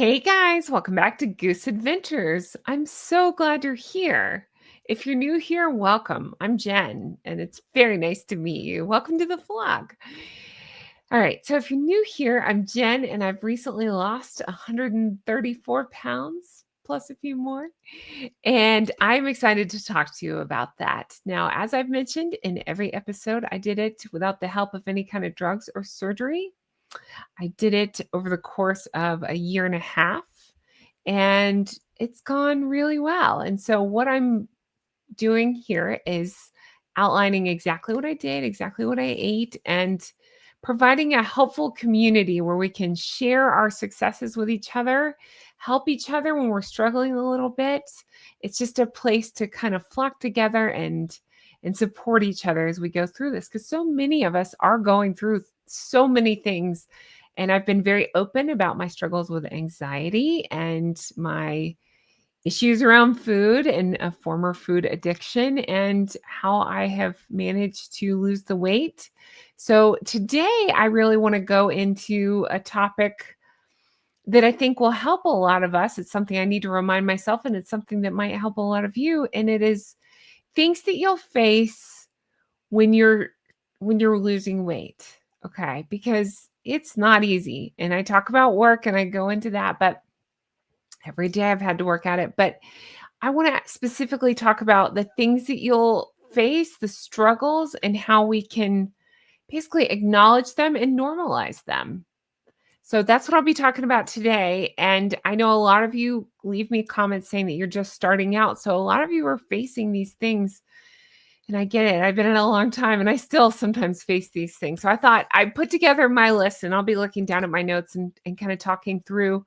Hey guys, welcome back to Goose Adventures. I'm so glad you're here. If you're new here, welcome. I'm Jen, and it's very nice to meet you. Welcome to the vlog. All right, so if you're new here, I'm Jen, and I've recently lost 134 pounds plus a few more. And I'm excited to talk to you about that. Now, as I've mentioned in every episode, I did it without the help of any kind of drugs or surgery. I did it over the course of a year and a half, and it's gone really well. And so, what I'm doing here is outlining exactly what I did, exactly what I ate, and providing a helpful community where we can share our successes with each other, help each other when we're struggling a little bit. It's just a place to kind of flock together and support each other as we go through this, because so many of us are going through so many things. And I've been very open about my struggles with anxiety and my issues around food and a former food addiction and how I have managed to lose the weight. So today I really want to go into a topic that I think will help a lot of us. It's something I need to remind myself, and it's something that might help a lot of you. And it is things that you'll face when you're losing weight. Okay? Because it's not easy. And I talk about work and I go into that, but every day I've had to work at it. But I want to specifically talk about the things that you'll face, the struggles, and how we can basically acknowledge them and normalize them. So that's what I'll be talking about today. And I know a lot of you leave me comments saying that you're just starting out. So a lot of you are facing these things. And I get it. I've been in it a long time and I still sometimes face these things. So I thought I'd put together my list, and I'll be looking down at my notes and kind of talking through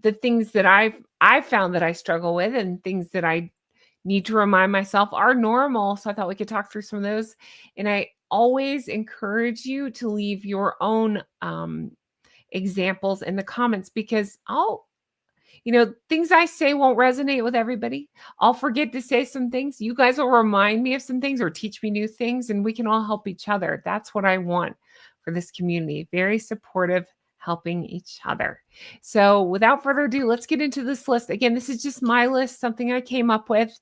the things that I've found that I struggle with, and things that I need to remind myself are normal. So I thought we could talk through some of those. And I always encourage you to leave your own examples in the comments, because things I say won't resonate with everybody. I'll forget to say some things. You guys will remind me of some things or teach me new things, and we can all help each other. That's what I want for this community. Very supportive, helping each other. So without further ado, let's get into this list. Again, this is just my list, something I came up with.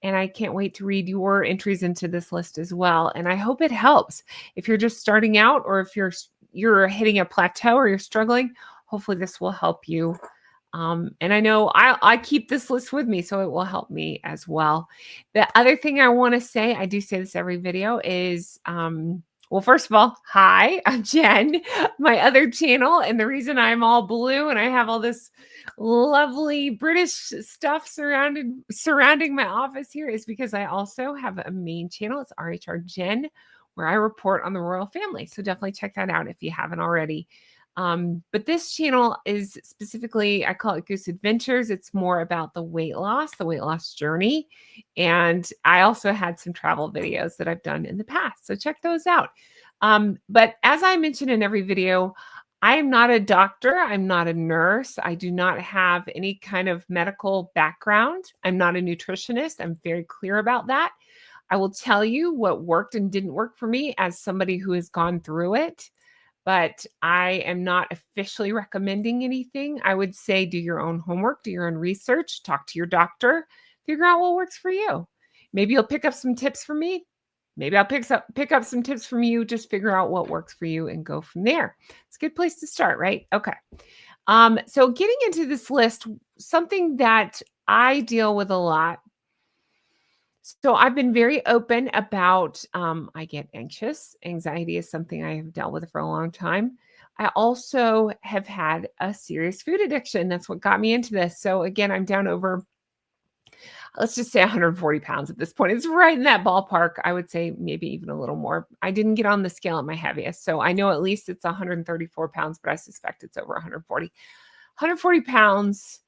And I can't wait to read your entries into this list as well. And I hope it helps. If you're just starting out, or if you're hitting a plateau or you're struggling, hopefully this will help you. And I know I keep this list with me, so it will help me as well. The other thing I want to say, I do say this every video, is well, first of all, hi, I'm Jen, my other channel. And the reason I'm all blue and I have all this lovely British stuff surrounding my office here is because I also have a main channel. It's RHR Jen, where I report on the royal family. So definitely check that out if you haven't already. But this channel is specifically, I call it Goose Adventures. It's more about the weight loss journey. And I also had some travel videos that I've done in the past. So check those out. But as I mentioned in every video, I am not a doctor. I'm not a nurse. I do not have any kind of medical background. I'm not a nutritionist. I'm very clear about that. I will tell you what worked and didn't work for me as somebody who has gone through it. But I am not officially recommending anything. I would say do your own homework, do your own research, talk to your doctor, figure out what works for you. Maybe you'll pick up some tips from me. Maybe I'll pick up some tips from you. Just figure out what works for you and go from there. It's a good place to start, right? Okay. So getting into this list, something that I deal with a lot. So I've been very open about, I get anxious. Anxiety is something I have dealt with for a long time. I also have had a serious food addiction. That's what got me into this. So again, I'm down over, let's just say 140 pounds at this point. It's right in that ballpark. I would say maybe even a little more. I didn't get on the scale at my heaviest. So I know at least it's 134 pounds, but I suspect it's over 140. 140 pounds.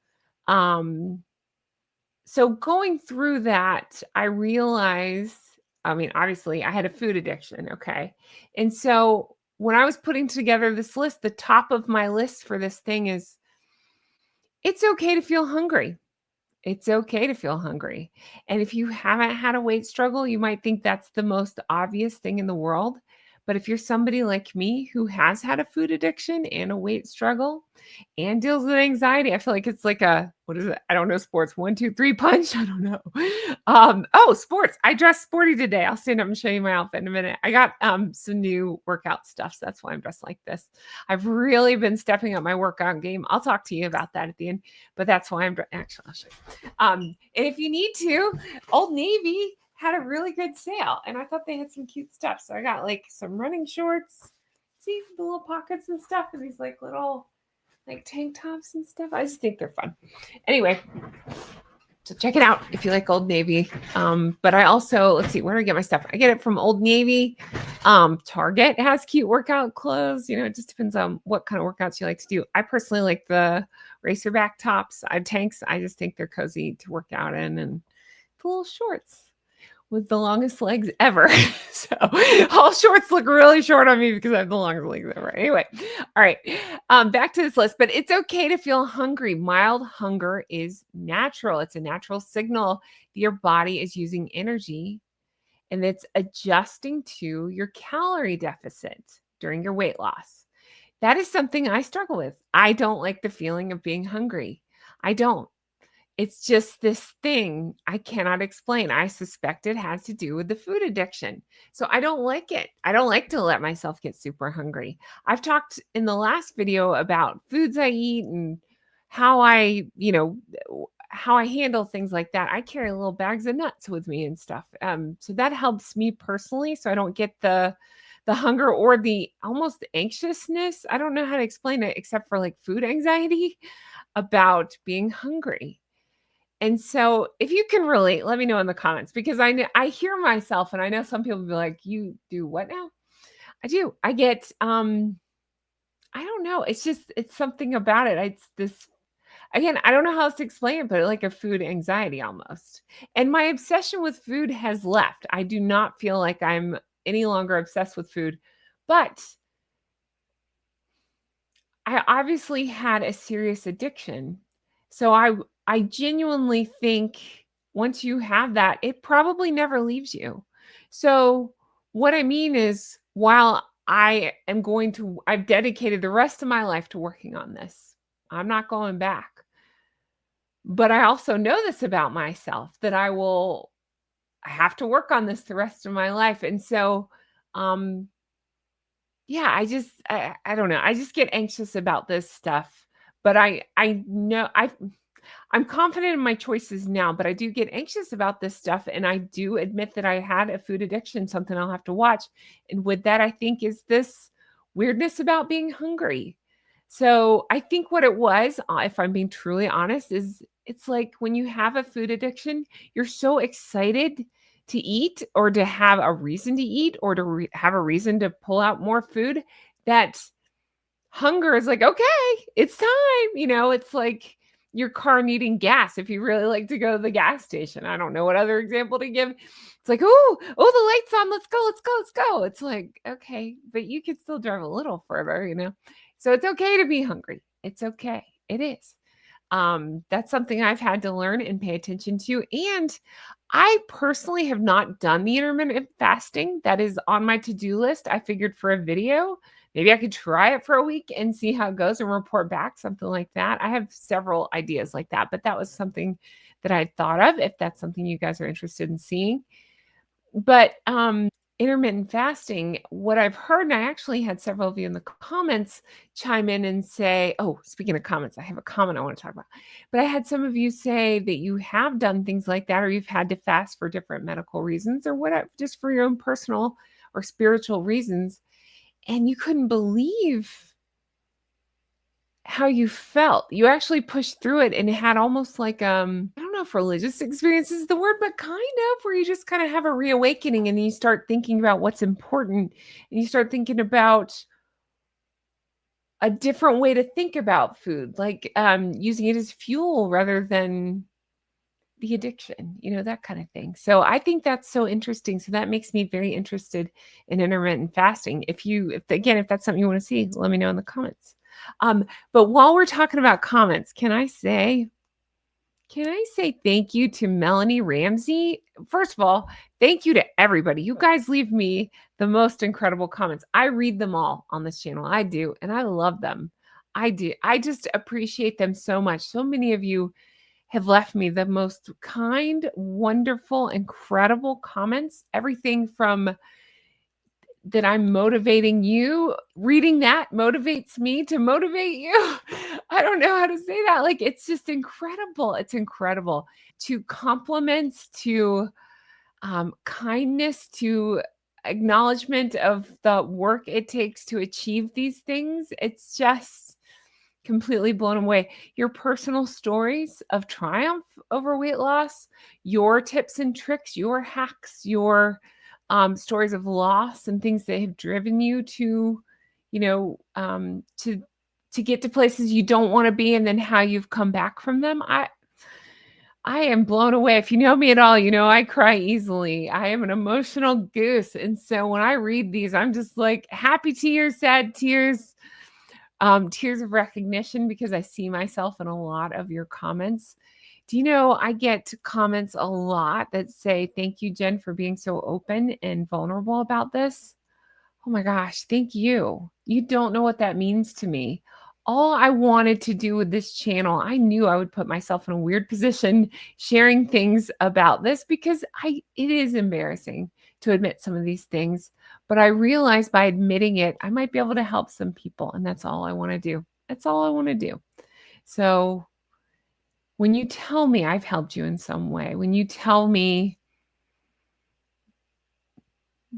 So going through that, I realized, I mean, obviously I had a food addiction. Okay. And so when I was putting together this list, the top of my list for this thing is, it's okay to feel hungry. It's okay to feel hungry. And if you haven't had a weight struggle, you might think that's the most obvious thing in the world. But if you're somebody like me who has had a food addiction and a weight struggle and deals with anxiety, I feel like it's like a, what is it? I don't know sports. 1, 2, 3 punch. I don't know. Oh, sports. I dressed sporty today. I'll stand up and show you my outfit in a minute. I got some new workout stuff. So that's why I'm dressed like this. I've really been stepping up my workout game. I'll talk to you about that at the end, but that's why actually, I'll show you. And if you need to, Old Navy had a really good sale, and I thought they had some cute stuff. So I got like some running shorts. See the little pockets and stuff, and these like little like tank tops and stuff. I just think they're fun. Anyway, so check it out if you like Old Navy. But I also, let's see, where do I get my stuff? I get it from Old Navy. Target has cute workout clothes. It just depends on what kind of workouts you like to do. I personally like the racerback tops. Tanks. I just think they're cozy to work out in, and the little shorts with the longest legs ever. So all shorts look really short on me because I have the longest legs ever. Anyway, all right, back to this list. But it's okay to feel hungry. Mild hunger is natural. It's a natural signal that your body is using energy and it's adjusting to your calorie deficit during your weight loss. That is something I struggle with. I don't like the feeling of being hungry. I don't. It's just this thing I cannot explain. I suspect it has to do with the food addiction. So I don't like it. I don't like to let myself get super hungry. I've talked in the last video about foods I eat and how how I handle things like that. I carry little bags of nuts with me and stuff. So that helps me personally so I don't get the hunger or the almost anxiousness. I don't know how to explain it except for like food anxiety about being hungry. And so if you can relate, let me know in the comments because I hear myself and I know some people will be like, "You do what now?" I do. I get I don't know. It's something about it. It's this again, I don't know how else to explain it, but like a food anxiety almost. And my obsession with food has left. I do not feel like I'm any longer obsessed with food, but I obviously had a serious addiction. So I genuinely think once you have that, it probably never leaves you. So what I mean is while I've dedicated the rest of my life to working on this. I'm not going back. But I also know this about myself that I have to work on this the rest of my life. And so um yeah, I don't know. I just get anxious about this stuff. But I know I'm confident in my choices now, but I do get anxious about this stuff. And I do admit that I had a food addiction, something I'll have to watch. And with that, I think is this weirdness about being hungry. So I think what it was, if I'm being truly honest, is it's like when you have a food addiction, you're so excited to eat or to have a reason to eat or to have a reason to pull out more food that hunger is like, okay, it's time. It's like your car needing gas if you really like to go to the gas station. I don't know what other example to give. It's like, oh, the light's on. Let's go, let's go, let's go. It's like, okay, but you could still drive a little further. So it's okay to be hungry. It's okay. It is. That's something I've had to learn and pay attention to. And I personally have not done the intermittent fasting that is on my to-do list. I figured for a video, maybe I could try it for a week and see how it goes and report back, something like that. I have several ideas like that, but that was something that I thought of if that's something you guys are interested in seeing. But intermittent fasting, what I've heard, and I actually had several of you in the comments chime in and say, oh, speaking of comments, I have a comment I want to talk about. But I had some of you say that you have done things like that, or you've had to fast for different medical reasons or whatever, just for your own personal or spiritual reasons. And you couldn't believe how you felt. You actually pushed through it and it had almost like I don't know if religious experience is the word, but kind of where you just kind of have a reawakening and then you start thinking about what's important and you start thinking about a different way to think about food, like using it as fuel rather than the addiction, that kind of thing. So I think that's so interesting. So that makes me very interested in intermittent fasting. If that's something you want to see, let me know in the comments. But while we're talking about comments, can I Can I say thank you to Melanie Ramsey? First of all, thank you to everybody. You guys leave me the most incredible comments. I read them all on this channel. I do, and I love them. I do. I just appreciate them so much. So many of you have left me the most kind, wonderful, incredible comments. Everything from that I'm motivating you, reading that motivates me to motivate you. I don't know how to say that. Like, it's just incredible. It's incredible. To compliments, to kindness, to acknowledgement of the work it takes to achieve these things. It's just completely blown away. Your personal stories of triumph over weight loss, your tips and tricks, your hacks, your stories of loss and things that have driven you to, you know, to get to places you don't want to be, and then how you've come back from them. I am blown away. If you know me at all, you know I cry easily. I am an emotional goose, and so when I read these, I'm just like happy tears, sad tears, tears of recognition, because I see myself in a lot of your comments. Do you know I get comments a lot that say, "Thank you, Jen, for being so open and vulnerable about this." Oh my gosh, thank you. You don't know what that means to me. All I wanted to do with this channel, I knew I would put myself in a weird position sharing things about this, because it is embarrassing to admit some of these things, but I realized by admitting it, I might be able to help some people, and that's all I want to do. That's all I want to do. So, when you tell me I've helped you in some way, when you tell me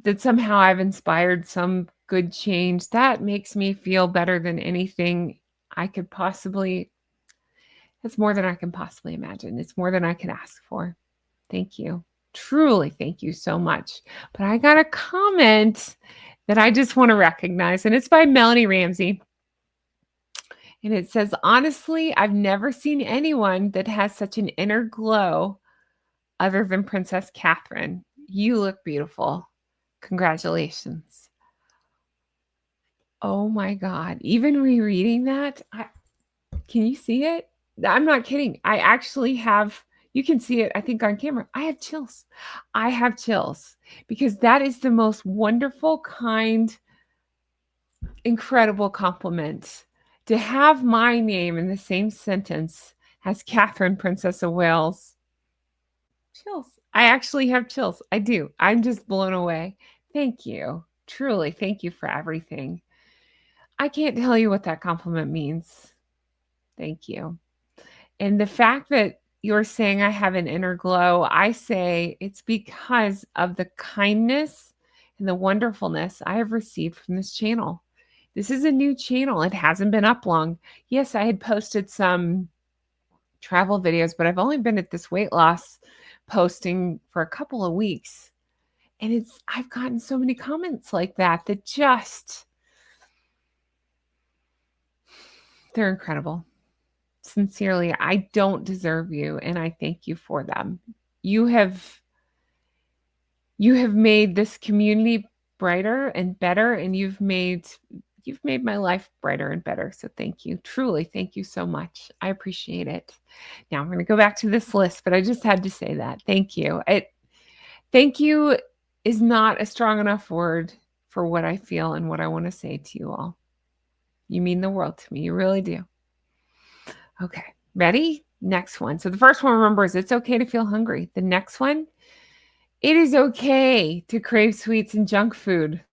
that somehow I've inspired some good change, that makes me feel better than anything I could possibly. It's more than I can possibly imagine. It's more than I could ask for. Thank you. Truly, thank you so much. But I got a comment that I just want to recognize, and it's by Melanie Ramsey. And it says, honestly, I've never seen anyone that has such an inner glow other than Princess Catherine. You look beautiful. Congratulations. Oh my God. Even rereading that, can you see it? I'm not kidding. I actually have, you can see it, I think, on camera. I have chills. I have chills, because that is the most wonderful, kind, incredible compliment. To have my name in the same sentence as Catherine, Princess of Wales. Chills. I actually have chills. I do. I'm just blown away. Thank you. Truly, thank you for everything. I can't tell you what that compliment means. Thank you. And the fact that you're saying I have an inner glow, I say it's because of the kindness and the wonderfulness I have received from this channel. This is a new channel. It hasn't been up long. Yes, I had posted some travel videos, but I've only been at this weight loss posting for a couple of weeks. And I've gotten so many comments like that just, they're incredible. Sincerely, I don't deserve you, and I thank you for them. You have made this community brighter and better, and you've made my life brighter and better. So thank you. Truly, thank you so much. I appreciate it. Now I'm going to go back to this list, but I just had to say that. Thank you. Thank you is not a strong enough word for what I feel and what I want to say to you all. You mean the world to me. You really do. Okay, ready? Next one. So the first one, remember, is it's okay to feel hungry. The next one, it is okay to crave sweets and junk food.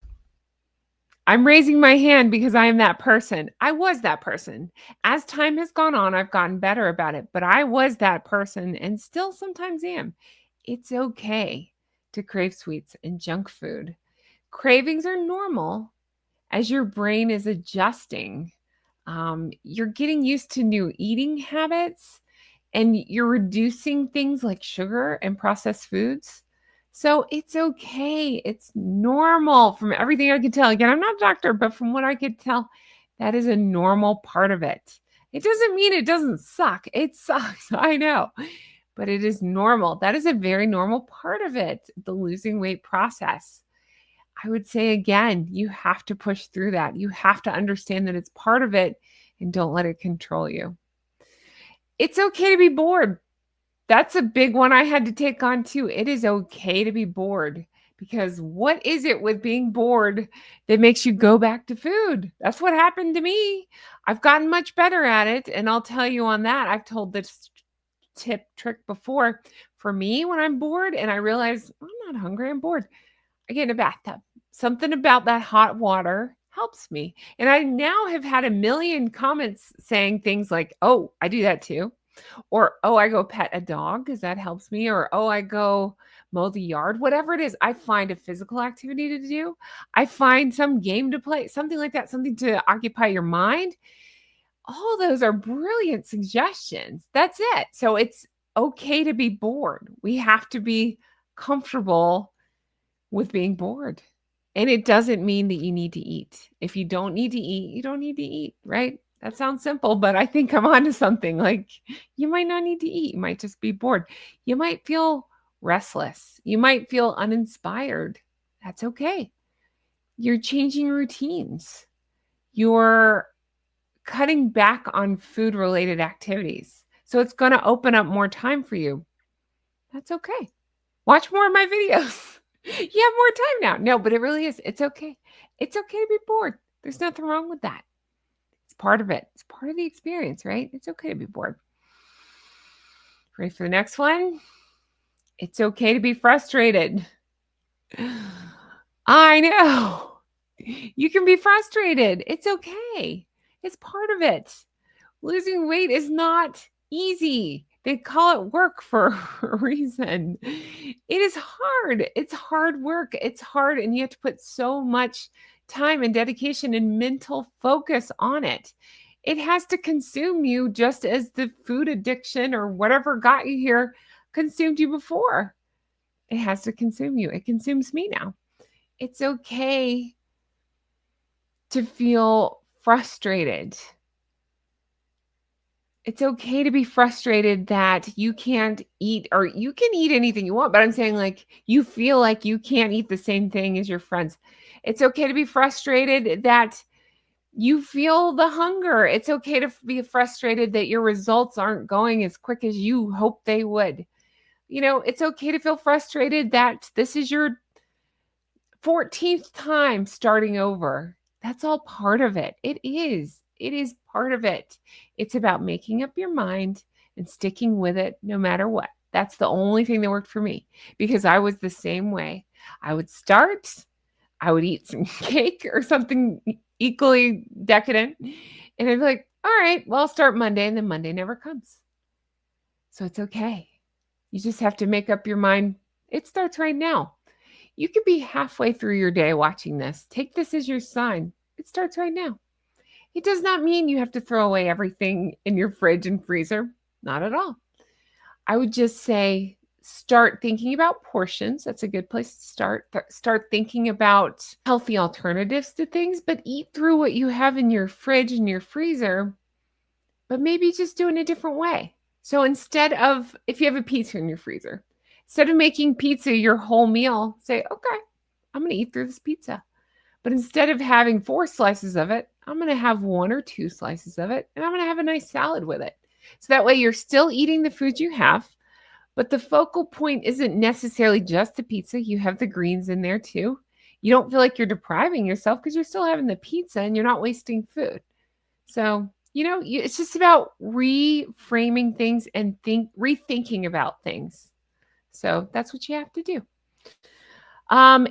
I'm raising my hand because I am that person. I was that person. As time has gone on, I've gotten better about it, but I was that person and still sometimes am. It's okay to crave sweets and junk food. Cravings are normal as your brain is adjusting. You're getting used to new eating habits, and you're reducing things like sugar and processed foods. So it's okay. It's normal from everything I could tell. Again, I'm not a doctor, but from what I could tell, that is a normal part of it. It doesn't mean it doesn't suck. It sucks. I know, but it is normal. That is a very normal part of it, the losing weight process. I would say again, you have to push through that. You have to understand that it's part of it, and don't let it control you. It's okay to be bored. That's a big one I had to take on too. It is okay to be bored because what is it with being bored that makes you go back to food? That's what happened to me. I've gotten much better at it, and I'll tell you on that. I've told this trick before. For me, when I'm bored and I realize I'm not hungry, I'm bored, I get in a bathtub. Something about that hot water helps me. And I now have had a million comments saying things like, "Oh, I do that too." Or, "Oh, I go pet a dog because that helps me." Or, "Oh, I go mow the yard." Whatever it is, I find a physical activity to do. I find some game to play, something like that, something to occupy your mind. All those are brilliant suggestions. That's it. So it's okay to be bored. We have to be comfortable with being bored. And it doesn't mean that you need to eat. If you don't need to eat, you don't need to eat, right? That sounds simple, but I think I'm onto something. Like you might not need to eat. You might just be bored. You might feel restless. You might feel uninspired. That's okay. You're changing routines. You're cutting back on food related activities. So it's going to open up more time for you. That's okay. Watch more of my videos. You have more time now. No, but it really is. It's okay. It's okay to be bored. There's nothing wrong with that. It's part of it. It's part of the experience, right? It's okay to be bored. Ready for the next one? It's okay to be frustrated. I know. You can be frustrated. It's okay. It's part of it. Losing weight is not easy. They call it work for a reason. It is hard. It's hard work. It's hard, and you have to put so much time and dedication and mental focus on it. It has to consume you just as the food addiction or whatever got you here consumed you before. It has to consume you. It consumes me now. It's okay to feel frustrated. It's okay to be frustrated that you can't eat, or you can eat anything you want, but I'm saying like you feel like you can't eat the same thing as your friends. It's okay to be frustrated that you feel the hunger. It's okay to be frustrated that your results aren't going as quick as you hope they would. It's okay to feel frustrated that this is your 14th time starting over. That's all part of it. It is. It is part of it. It's about making up your mind and sticking with it no matter what. That's the only thing that worked for me because I was the same way. I would start, I would eat some cake or something equally decadent, and I'd be like, all right, well, I'll start Monday, and then Monday never comes. So it's okay. You just have to make up your mind. It starts right now. You could be halfway through your day watching this. Take this as your sign. It starts right now. It does not mean you have to throw away everything in your fridge and freezer. Not at all. I would just say start thinking about portions. That's a good place to start. Start thinking about healthy alternatives to things, but eat through what you have in your fridge and your freezer, but maybe just do it in a different way. So instead of, if you have a pizza in your freezer, instead of making pizza your whole meal, say, okay, I'm going to eat through this pizza. But instead of having 4 slices of it, I'm going to have 1 or 2 slices of it, and I'm going to have a nice salad with it. So that way you're still eating the food you have, but the focal point isn't necessarily just the pizza. You have the greens in there too. You don't feel like you're depriving yourself because you're still having the pizza and you're not wasting food. So, it's just about reframing things and rethinking about things. So that's what you have to do.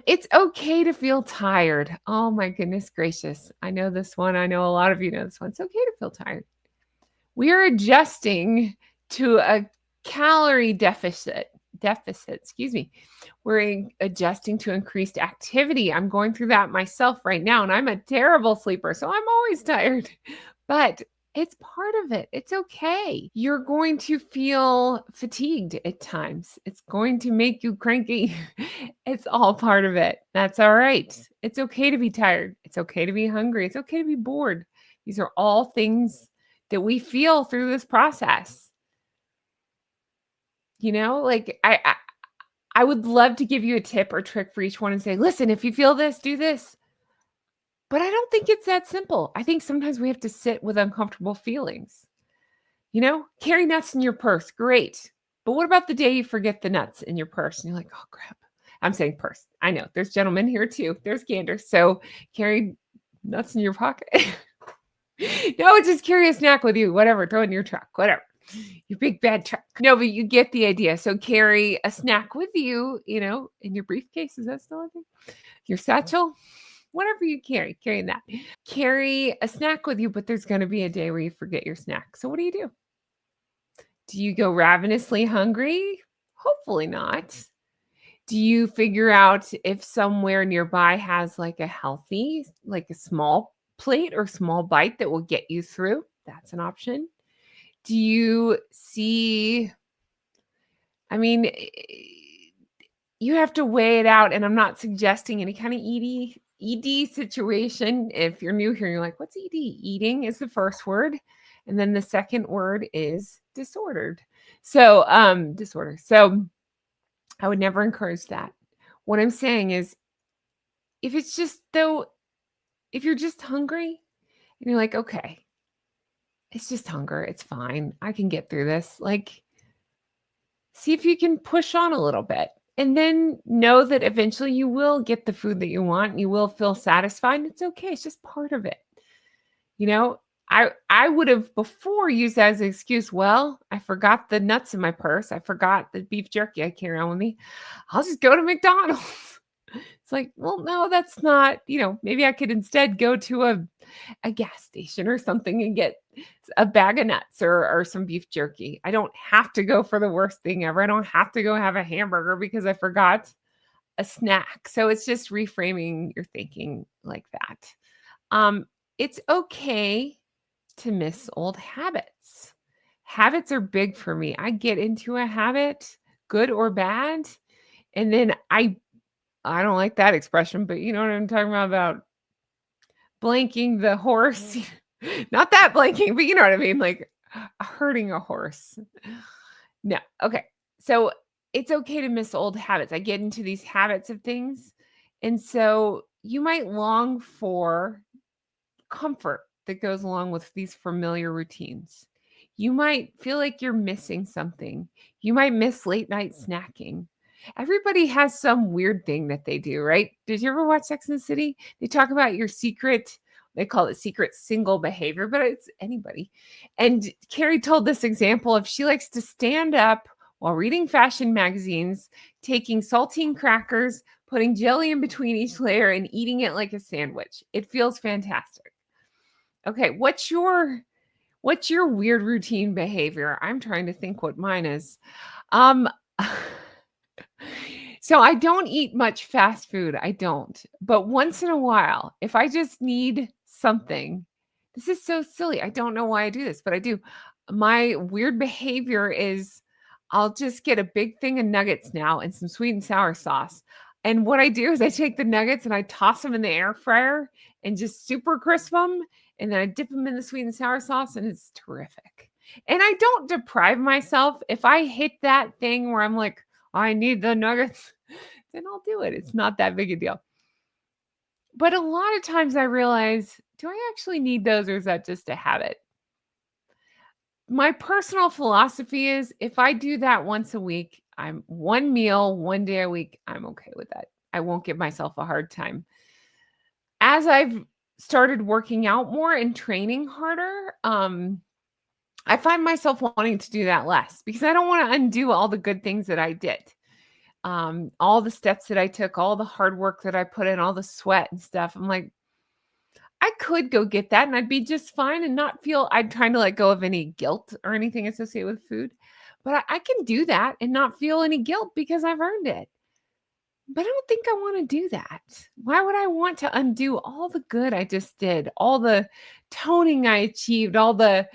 It's okay to feel tired. Oh my goodness gracious. I know this one. I know a lot of you know this one. It's okay to feel tired. We are adjusting to a calorie deficit, excuse me. We're adjusting to increased activity. I'm going through that myself right now, and I'm a terrible sleeper, so I'm always tired. But it's part of it. It's okay. You're going to feel fatigued at times. It's going to make you cranky. It's all part of it. That's all right. It's okay to be tired. It's okay to be hungry. It's okay to be bored. These are all things that we feel through this process. Like I would love to give you a tip or trick for each one and say, listen, if you feel this, do this. But I don't think it's that simple. I think sometimes we have to sit with uncomfortable feelings. Carry nuts in your purse. Great. But what about the day you forget the nuts in your purse and you're like, "Oh, crap." I'm saying purse. I know there's gentlemen here too. There's gander. So carry nuts in your pocket. No, just carry a snack with you, whatever. Throw it in your truck, whatever. Your big bad truck. No, but you get the idea. So carry a snack with you, in your briefcase. Is that still a thing? Your satchel? Whatever you carry that. Carry a snack with you, but there's going to be a day where you forget your snack. So what do you do? Do you go ravenously hungry? Hopefully not. Do you figure out if somewhere nearby has like a healthy, like a small plate or small bite that will get you through? That's an option. Do you see I mean, you have to weigh it out, and I'm not suggesting any kind of ED situation. If you're new here, you're like, "What's ED?" Eating is the first word, and then the second word is disordered. So, disorder. So, I would never encourage that. What I'm saying is, if it's just though, if you're just hungry and you're like, "Okay, it's just hunger. It's fine. I can get through this." Like, see if you can push on a little bit, and then know that eventually you will get the food that you want. You will feel satisfied. And it's okay. It's just part of it. You know, I would have before used that as an excuse. Well, I forgot the nuts in my purse. I forgot the beef jerky I carry on with me. I'll just go to McDonald's. It's like, well, no, that's not, maybe I could instead go to a gas station or something and get a bag of nuts or some beef jerky. I don't have to go for the worst thing ever. I don't have to go have a hamburger because I forgot a snack. So it's just reframing your thinking like that. Um, it's okay to miss old habits. Habits are big for me. I get into a habit, good or bad, and then I don't like that expression, but you know what I'm talking about blanking the horse. Not that blanking, but you know what I mean, like hurting a horse. No, okay. So it's okay to miss old habits. I get into these habits of things. And so you might long for comfort that goes along with these familiar routines. You might feel like you're missing something. You might miss late night snacking. Everybody has some weird thing that they do, right? Did you ever watch Sex and the City? They talk about your secret, they call it secret single behavior, but it's anybody. And Carrie told this example of she likes to stand up while reading fashion magazines, taking saltine crackers, putting jelly in between each layer, and eating it like a sandwich. It feels fantastic. Okay, what's your weird routine behavior? I'm trying to think what mine is. Um so I don't eat much fast food. I don't. But once in a while, if I just need something, this is so silly. I don't know why I do this, but I do. My weird behavior is I'll just get a big thing of nuggets now and some sweet and sour sauce. And what I do is I take the nuggets and I toss them in the air fryer and just super crisp them. And then I dip them in the sweet and sour sauce, and it's terrific. And I don't deprive myself. If I hit that thing where I'm like, I need the nuggets, then I'll do it. It's not that big a deal. But a lot of times I realize, do I actually need those or is that just a habit? My personal philosophy is if I do that once a week, I'm one meal, one day a week, I'm okay with that. I won't give myself a hard time. As I've started working out more and training harder, I find myself wanting to do that less because I don't want to undo all the good things that I did. All the steps that I took, all the hard work that I put in, all the sweat and stuff. I'm like, I could go get that and I'd be just fine and not feel I'm trying to let go of any guilt or anything associated with food. But I can do that and not feel any guilt because I've earned it. But I don't think I want to do that. Why would I want to undo all the good I just did, all the toning I achieved, all the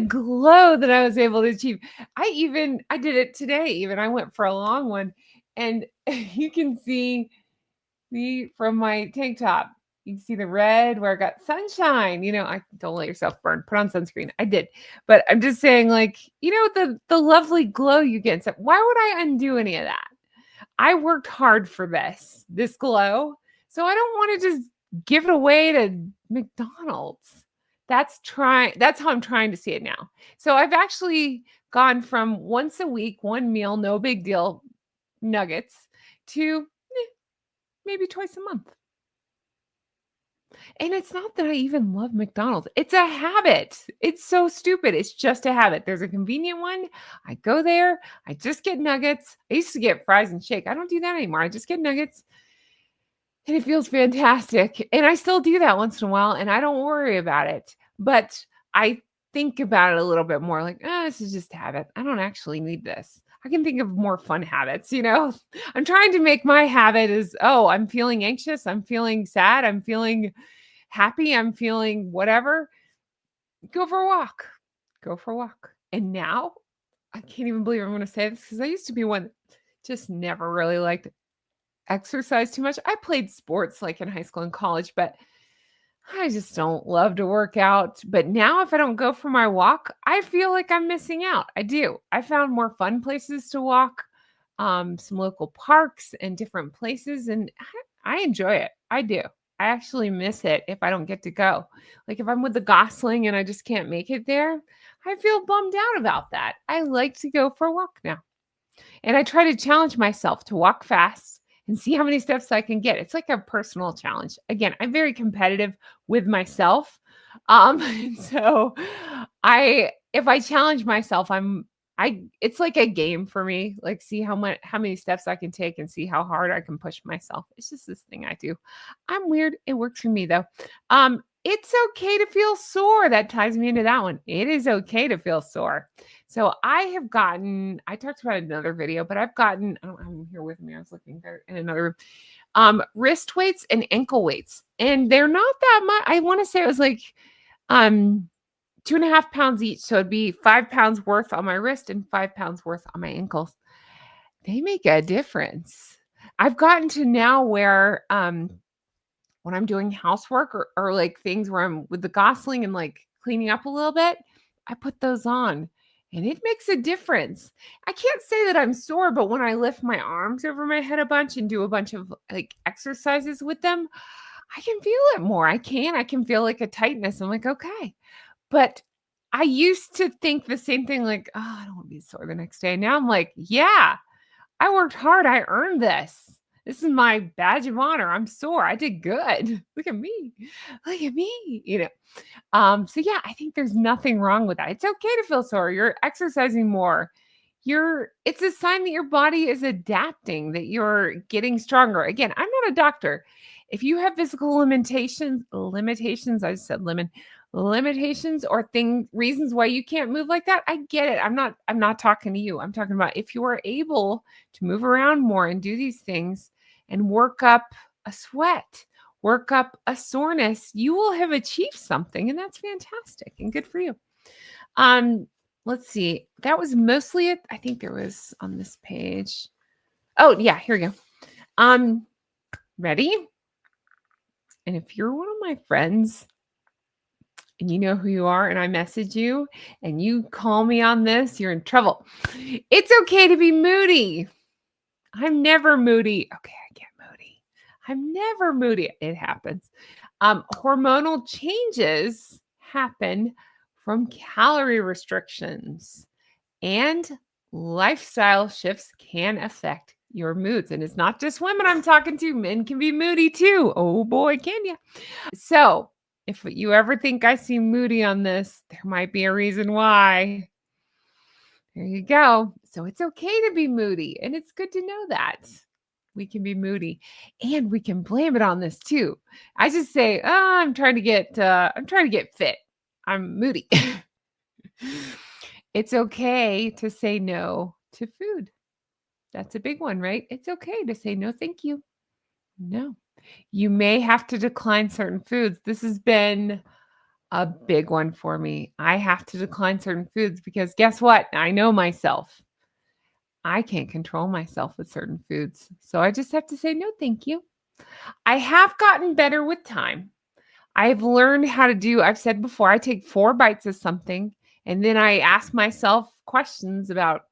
glow that I was able to achieve? I did it today even. I went for a long one and you can see from my tank top. You can see the red where I got sunshine. I don't let yourself burn. Put on sunscreen. I did. But I'm just saying like, the lovely glow you get and stuff. Why would I undo any of that? I worked hard for this glow. So I don't want to just give it away to McDonald's. That's how I'm trying to see it now. So I've actually gone from once a week, one meal, no big deal, nuggets, to maybe twice a month. And it's not that I even love McDonald's. It's a habit. It's so stupid. It's just a habit. There's a convenient one. I go there. I just get nuggets. I used to get fries and shake. I don't do that anymore. I just get nuggets and it feels fantastic. And I still do that once in a while and I don't worry about it. But I think about it a little bit more like, oh, this is just a habit. I don't actually need this. I can think of more fun habits. I'm trying to make my habit is, oh, I'm feeling anxious. I'm feeling sad. I'm feeling happy, I'm feeling whatever, go for a walk. Go for a walk. And now I can't even believe I'm going to say this because I used to be one that just never really liked exercise too much. I played sports like in high school and college, but I just don't love to work out. But now, if I don't go for my walk, I feel like I'm missing out. I do. I found more fun places to walk, some local parks and different places, and I enjoy it. I do. I actually miss it if I don't get to go. Like if I'm with the Gosling and I just can't make it there, I feel bummed out about that. I like to go for a walk now. And I try to challenge myself to walk fast and see how many steps I can get. It's like a personal challenge. Again, I'm very competitive with myself. And so if I challenge myself, it's like a game for me. Like see how many steps I can take and see how hard I can push myself. It's just this thing I do. I'm weird. It works for me though. It's okay to feel sore. That ties me into that one. It is okay to feel sore. So I talked about another video, but I've gotten, I don't have them here with me. I was looking there in another room. Wrist weights and ankle weights. And they're not that much. I want to say it was like, 2.5 pounds each. So it'd be 5 pounds worth on my wrist and 5 pounds worth on my ankles. They make a difference. I've gotten to now where, when I'm doing housework or like things where I'm with the Gosling and like cleaning up a little bit, I put those on and it makes a difference. I can't say that I'm sore, but when I lift my arms over my head a bunch and do a bunch of like exercises with them, I can feel it more. I can feel like a tightness. I'm like, okay. But I used to think the same thing like, oh, I don't want to be sore the next day. Now I'm like, yeah, I worked hard. I earned this. This is my badge of honor. I'm sore. I did good. Look at me. Look at me. So yeah, I think there's nothing wrong with that. It's okay to feel sore. You're exercising more. It's a sign that your body is adapting, that you're getting stronger. Again, I'm not a doctor. If you have physical limitations, I just said limitations or reasons why you can't move like that, I get it. I'm not talking to you. I'm talking about if you are able to move around more and do these things and work up a sweat, work up a soreness, you will have achieved something, and that's fantastic and good for you. Let's see. That was mostly it. I think there was on this page. Oh, yeah, here we go. Ready? And if you're one of my friends and you know who you are and I message you and you call me on this, you're in trouble. It's okay to be moody. I'm never moody. Okay, I get moody. I'm never moody. It happens. Hormonal changes happen from calorie restrictions, and lifestyle shifts can affect your moods. And it's not just women I'm talking to. Men can be moody too. Oh boy, can you? So if you ever think I seem moody on this, there might be a reason why. There you go. So it's okay to be moody, and it's good to know that we can be moody, and we can blame it on this too. I just say, "Oh, I'm trying to get fit. I'm moody." It's okay to say no to food. That's a big one, right? It's okay to say no, thank you. No. You may have to decline certain foods. This has been a big one for me. I have to decline certain foods because guess what? I know myself. I can't control myself with certain foods. So I just have to say, no, thank you. I have gotten better with time. I've learned how to I've said before, I take 4 bites of something and then I ask myself questions about,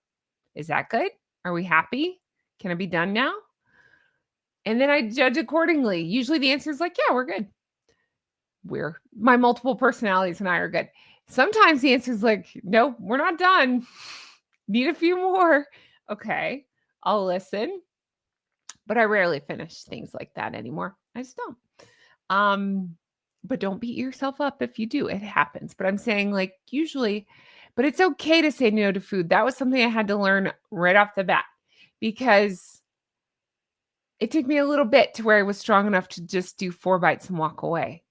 is that good? Are we happy? Can it be done now? And then I judge accordingly. Usually the answer is like, yeah, we're good. My multiple personalities and I are good. Sometimes the answer is like, no, we're not done. Need a few more. Okay, I'll listen. But I rarely finish things like that anymore. I just don't. Um, but don't beat yourself up if you do. It happens. But I'm saying like usually, but it's okay to say no to food. That was something I had to learn right off the bat because it took me a little bit to where I was strong enough to just do 4 bites and walk away.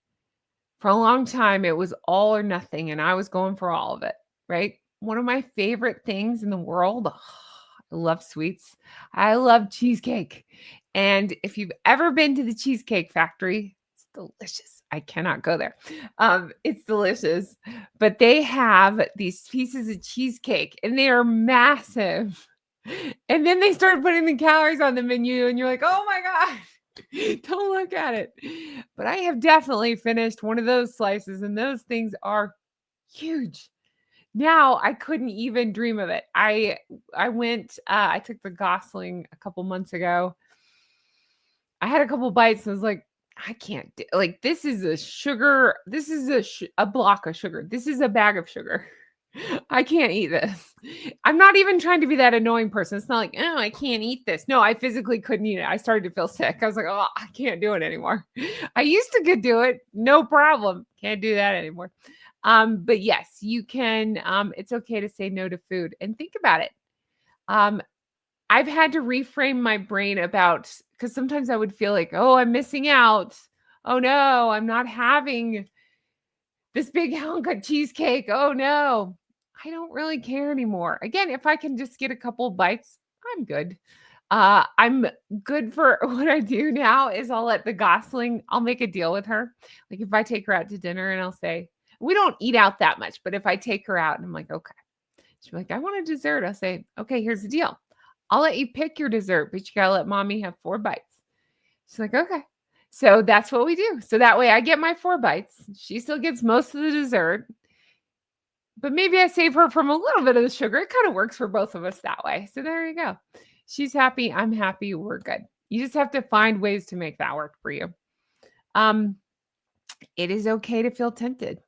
For a long time, it was all or nothing, and I was going for all of it, right? One of my favorite things in the world, I love sweets. I love cheesecake. And if you've ever been to the Cheesecake Factory, it's delicious. I cannot go there. It's delicious. But they have these pieces of cheesecake, and they are massive. And then they start putting the calories on the menu, and you're like, oh my God. Don't look at it. But I have definitely finished one of those slices, and those things are huge. Now I couldn't even dream of it. I took the Gosling a couple months ago. I had a couple bites and I was like, I can't do like this is a sugar. This is a block of sugar. This is a bag of sugar. I can't eat this. I'm not even trying to be that annoying person. It's not like, oh, I can't eat this. No, I physically couldn't eat it. I started to feel sick. I was like, oh, I can't do it anymore. I used to could do it, no problem. Can't do that anymore. But yes, you can. It's okay to say no to food and think about it. Um, I've had to reframe my brain about because sometimes I would feel like, oh, I'm missing out. Oh no, I'm not having this big hunk of cheesecake. Oh no. I don't really care anymore. Again, if I can just get a couple of bites, I'm good. I'm good for what I do now is I'll let the Gosling, I'll make a deal with her. Like if I take her out to dinner and I'll say, we don't eat out that much, but if I take her out and I'm like, okay, she'll be like, I want a dessert. I'll say, okay, here's the deal. I'll let you pick your dessert, but you gotta let mommy have 4 bites. She's like, okay. So that's what we do. So that way I get my 4 bites. She still gets most of the dessert, but maybe I save her from a little bit of the sugar. It kind of works for both of us that way. So there you go. She's happy. I'm happy. We're good. You just have to find ways to make that work for you. Um, it is okay to feel tempted.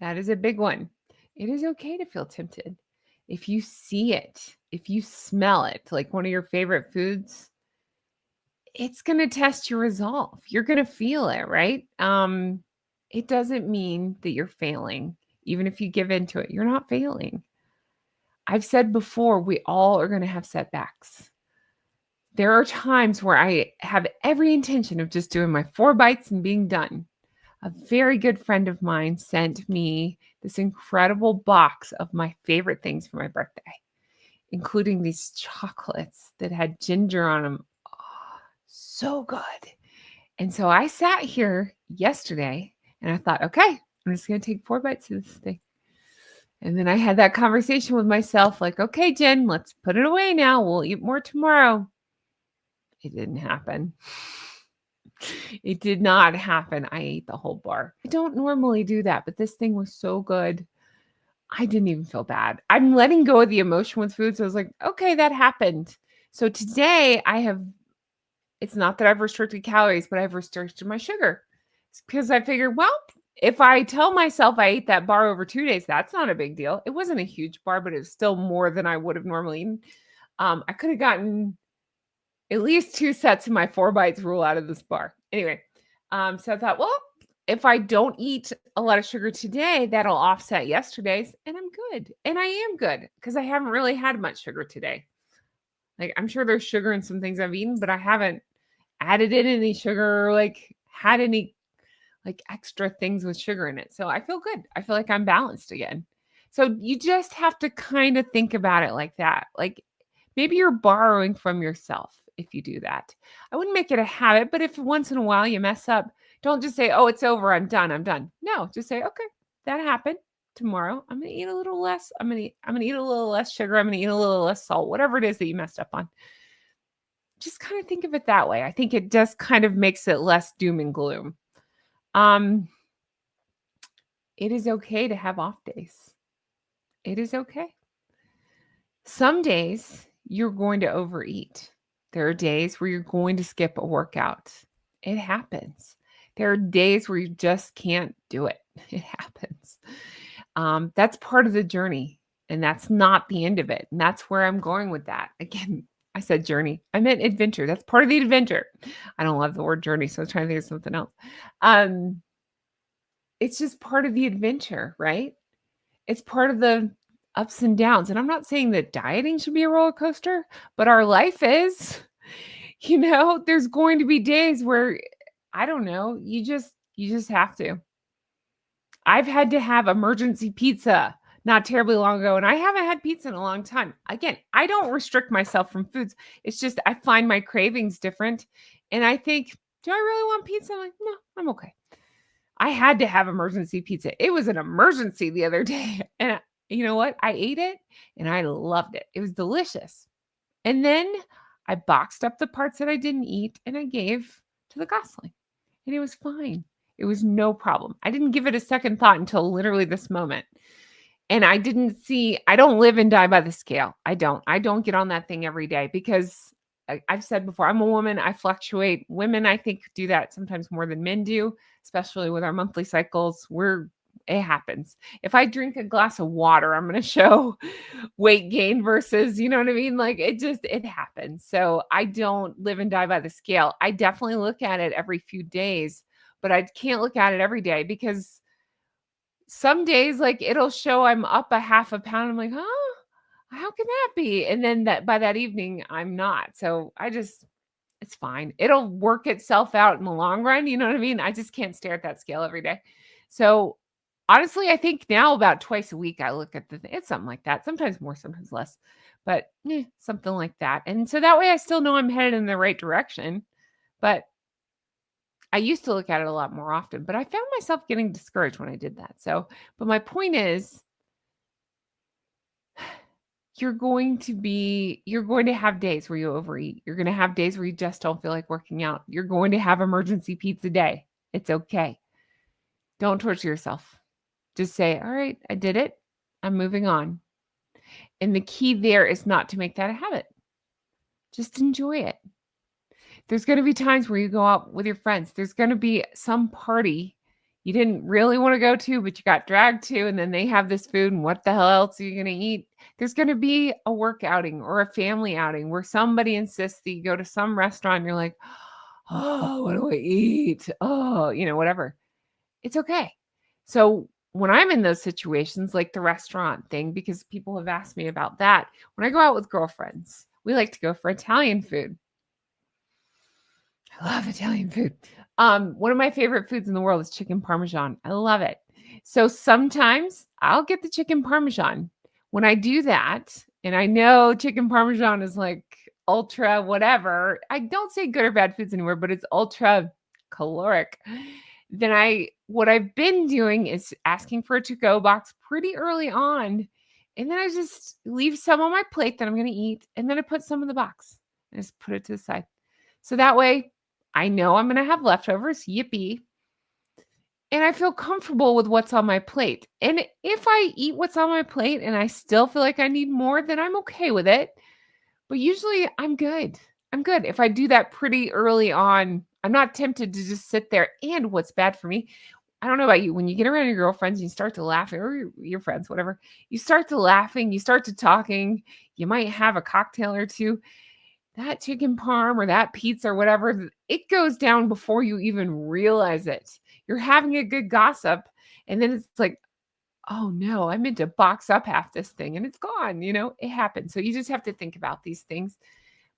That is a big one. It is okay to feel tempted. If you see it, if you smell it, like one of your favorite foods, it's going to test your resolve. You're going to feel it, right? It doesn't mean that you're failing. Even if you give into it, you're not failing. I've said before, we all are going to have setbacks. There are times where I have every intention of just doing my 4 bites and being done. A very good friend of mine sent me this incredible box of my favorite things for my birthday, including these chocolates that had ginger on them. Oh, so good. And so I sat here yesterday and I thought, okay, I'm just going to take 4 bites of this thing. And then I had that conversation with myself like, okay, Jen, let's put it away now. We'll eat more tomorrow. It didn't happen. It did not happen. I ate the whole bar. I don't normally do that, but this thing was so good. I didn't even feel bad. I'm letting go of the emotion with food. So I was like, okay, that happened. So today it's not that I've restricted calories, but I've restricted my sugar. It's because I figured, well, if I tell myself I ate that bar over 2 days, that's not a big deal. It wasn't a huge bar, but it was still more than I would have normally eaten. I could have gotten at least 2 sets of my 4 bites rule out of this bar. Anyway, so I thought, well, if I don't eat a lot of sugar today, that'll offset yesterday's, and I'm good. And I am good because I haven't really had much sugar today. Like I'm sure there's sugar in some things I've eaten, but I haven't added in any sugar or like had any like extra things with sugar in it. So I feel good. I feel like I'm balanced again. So you just have to kind of think about it like that. Like maybe you're borrowing from yourself if you do that. I wouldn't make it a habit, but if once in a while you mess up, don't just say, "Oh, it's over. I'm done. I'm done." No, just say, "Okay, that happened. Tomorrow, I'm going to eat a little less. I'm going to eat a little less sugar. I'm going to eat a little less salt, whatever it is that you messed up on." Just kind of think of it that way. I think it just kind of makes it less doom and gloom. Um, it is okay to have off days. It is okay. Some days you're going to overeat. There are days where you're going to skip a workout. It happens. There are days where you just can't do it. It happens. That's part of the journey, and that's not the end of it. And that's where I'm going with that. Again, I said journey. I meant adventure. That's part of the adventure. I don't love the word journey, so I was trying to think of something else. Um, it's just part of the adventure, right? It's part of the ups and downs. And I'm not saying that dieting should be a roller coaster, but our life is. There's going to be days where I don't know, you just have to. I've had to have emergency pizza not terribly long ago, and I haven't had pizza in a long time. Again, I don't restrict myself from foods. It's just I find my cravings different, and I think, "Do I really want pizza?" I'm like, "No, I'm okay." I had to have emergency pizza. It was an emergency the other day, and you know what? I ate it, and I loved it. It was delicious. And then I boxed up the parts that I didn't eat, and I gave to the gosling, and it was fine. It was no problem. I didn't give it a second thought until literally this moment. And I don't live and die by the scale. I don't get on that thing every day because I've said before, I'm a woman. I fluctuate. Women, I think, do that sometimes more than men do, especially with our monthly cycles. It happens. If I drink a glass of water, I'm going to show weight gain versus, you know what I mean? Like it happens. So I don't live and die by the scale. I definitely look at it every few days, but I can't look at it every day because some days, like, it'll show I'm up a half a pound. I'm like, "Huh? How can that be?" And then that by that evening, I'm not. So it's fine. It'll work itself out in the long run, you know what I mean? I just can't stare at that scale every day. So, honestly, I think now about twice a week I look at it's something like that. Sometimes more, sometimes less. But, something like that. And so that way I still know I'm headed in the right direction. But I used to look at it a lot more often, but I found myself getting discouraged when I did that. So, but my point is, you're going to have days where you overeat. You're going to have days where you just don't feel like working out. You're going to have emergency pizza day. It's okay. Don't torture yourself. Just say, "All right, I did it. I'm moving on." And the key there is not to make that a habit. Just enjoy it. There's gonna be times where you go out with your friends. There's gonna be some party you didn't really wanna go to, but you got dragged to, and then they have this food, and what the hell else are you gonna eat? There's gonna be a work outing or a family outing where somebody insists that you go to some restaurant, and you're like, "Oh, what do I eat? Oh," whatever. It's okay. So, when I'm in those situations, like the restaurant thing, because people have asked me about that, when I go out with girlfriends, we like to go for Italian food. I love Italian food. One of my favorite foods in the world is chicken parmesan. I love it. So sometimes I'll get the chicken parmesan. When I do that, and I know chicken parmesan is like ultra whatever. I don't say good or bad foods anymore, but it's ultra caloric. Then what I've been doing is asking for a to-go box pretty early on. And then I just leave some on my plate that I'm going to eat. And then I put some in the box and just put it to the side. So that way I know I'm gonna have leftovers, yippee, and I feel comfortable with what's on my plate. And if I eat what's on my plate and I still feel like I need more, then I'm okay with it. But usually I'm good. I'm good. If I do that pretty early on, I'm not tempted to just sit there. And what's bad for me, I don't know about you, when you get around your girlfriends and you start to laugh, or your friends, whatever, you start to laughing, you start to talking, you might have a cocktail or two. That chicken parm or that pizza or whatever, it goes down before you even realize it. You're having a good gossip, and then it's like, "Oh, no, I meant to box up half this thing, and it's gone," It happens. So you just have to think about these things.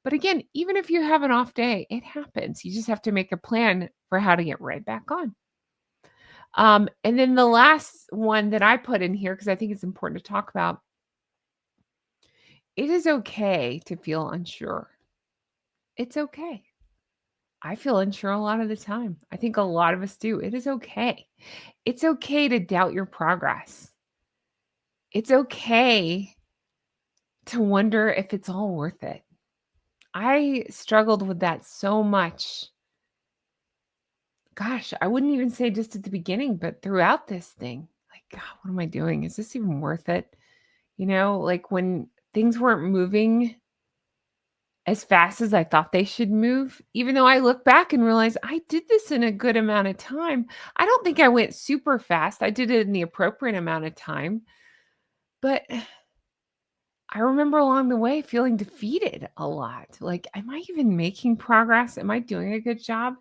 But again, even if you have an off day, it happens. You just have to make a plan for how to get right back on. And then the last one that I put in here, because I think it's important to talk about, it is okay to feel unsure. It's okay. I feel unsure a lot of the time. I think a lot of us do. It is okay. It's okay to doubt your progress. It's okay to wonder if it's all worth it. I struggled with that so much. Gosh, I wouldn't even say just at the beginning, but throughout this thing. Like, God, what am I doing? Is this even worth it? Like when things weren't moving as fast as I thought they should move, even though I look back and realize I did this in a good amount of time. I don't think I went super fast. I did it in the appropriate amount of time, but I remember along the way feeling defeated a lot. Like, am I even making progress? Am I doing a good job?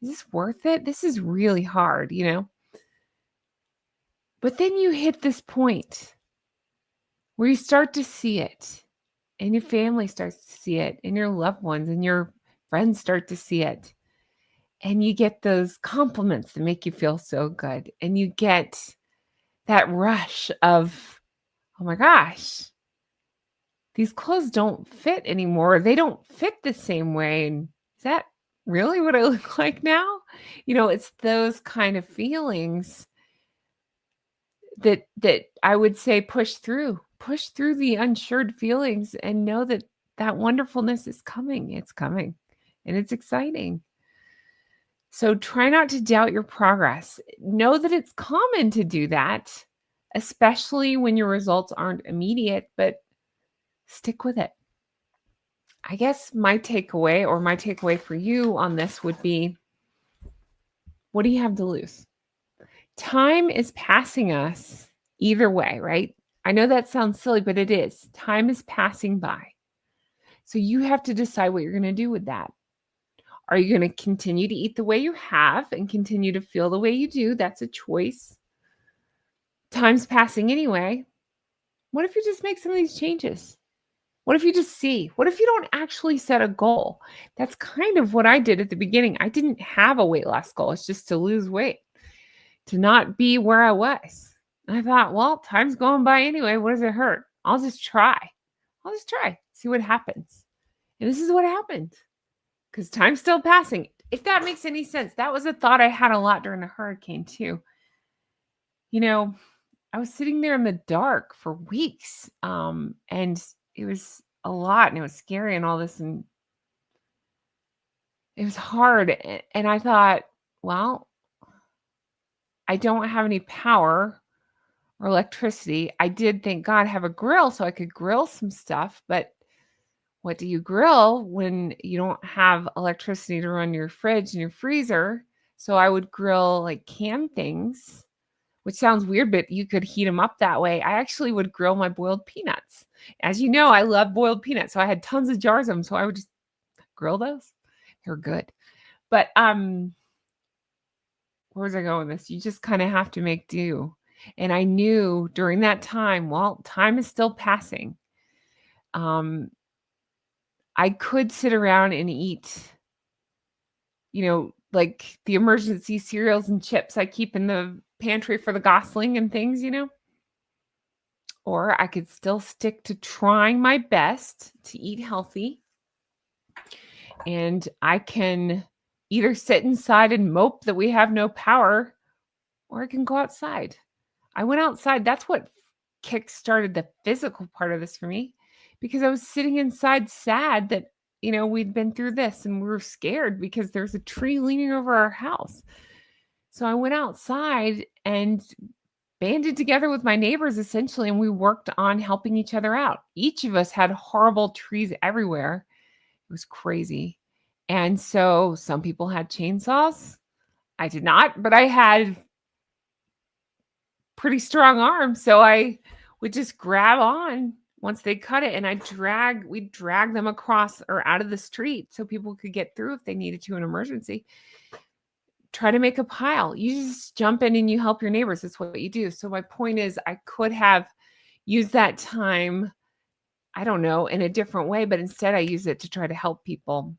Is this worth it? This is really hard, you know? But then you hit this point where you start to see it, and your family starts to see it, and your loved ones and your friends start to see it. And you get those compliments that make you feel so good. And you get that rush of, oh my gosh, these clothes don't fit anymore. They don't fit the same way. And is that really what I look like now? It's those kind of feelings that I would say push through the unsured feelings and know that that wonderfulness is coming. It's coming and it's exciting. So try not to doubt your progress. Know that it's common to do that, especially when your results aren't immediate, but stick with it. I guess my takeaway for you on this would be, what do you have to lose? Time is passing us either way, right? I know that sounds silly, but it is. Time is passing by. So you have to decide what you're going to do with that. Are you going to continue to eat the way you have and continue to feel the way you do? That's a choice. Time's passing anyway. What if you just make some of these changes? What if you just see? What if you don't actually set a goal? That's kind of what I did at the beginning. I didn't have a weight loss goal. It's just to lose weight, to not be where I was. And I thought, well, time's going by anyway. What does it hurt? I'll just try. See what happens. And this is what happened, because time's still passing. If that makes any sense, that was a thought I had a lot during the hurricane too. I was sitting there in the dark for weeks, and it was a lot, and it was scary and all this, and it was hard. And I thought, well, I don't have any power or electricity. I did, thank God, have a grill so I could grill some stuff, but what do you grill when you don't have electricity to run your fridge and your freezer? So I would grill like canned things, which sounds weird, but you could heat them up that way. I actually would grill my boiled peanuts. As you know, I love boiled peanuts. So I had tons of jars of them. So I would just grill those. They're good. But where was I going with this? You just kind of have to make do. And I knew during that time, well, time is still passing. I could sit around and eat, like the emergency cereals and chips I keep in the pantry for the gosling and things, or I could still stick to trying my best to eat healthy. And I can either sit inside and mope that we have no power, or I can go outside. I went outside. That's what kick-started the physical part of this for me, because I was sitting inside sad that, we'd been through this and we were scared because there's a tree leaning over our house. So I went outside and banded together with my neighbors essentially, and we worked on helping each other out. Each of us had horrible trees everywhere. It was crazy. And so some people had chainsaws. I did not, but I had pretty strong arms. So I would just grab on once they cut it, and we'd drag them across or out of the street so people could get through if they needed to in emergency. Try to make a pile. You just jump in and you help your neighbors. That's what you do. So my point is, I could have used that time, I don't know, in a different way, but instead I use it to try to help people.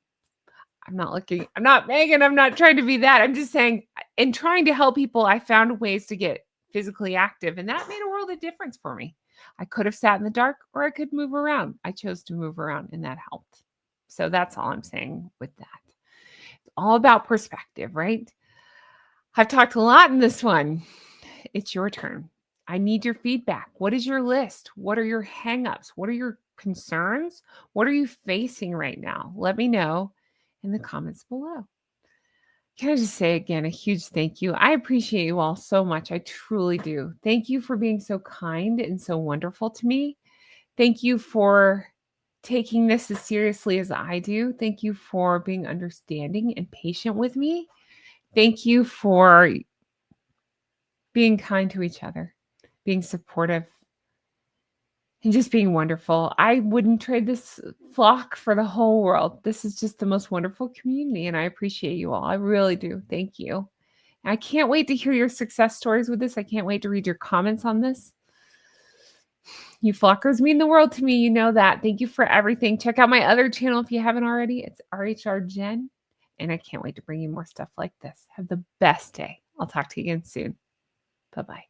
I'm not Megan. I'm not trying to be that. I'm just saying, in trying to help people, I found ways to get physically active, and that made a world of difference for me. I could have sat in the dark, or I could move around. I chose to move around, and that helped. So that's all I'm saying with that. It's all about perspective, right? I've talked a lot in this one. It's your turn. I need your feedback. What is your list? What are your hangups? What are your concerns? What are you facing right now? Let me know in the comments below. Can I just say again, a huge thank you. I appreciate you all so much. I truly do. Thank you for being so kind and so wonderful to me. Thank you for taking this as seriously as I do. Thank you for being understanding and patient with me. Thank you for being kind to each other, being supportive, and just being wonderful. I wouldn't trade this flock for the whole world. This is just the most wonderful community, and I appreciate you all. I really do. Thank you. I can't wait to hear your success stories with this. I can't wait to read your comments on this. You flockers mean the world to me. You know that. Thank you for everything. Check out my other channel if you haven't already. It's RHR Jen. And I can't wait to bring you more stuff like this. Have the best day. I'll talk to you again soon. Bye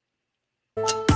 bye.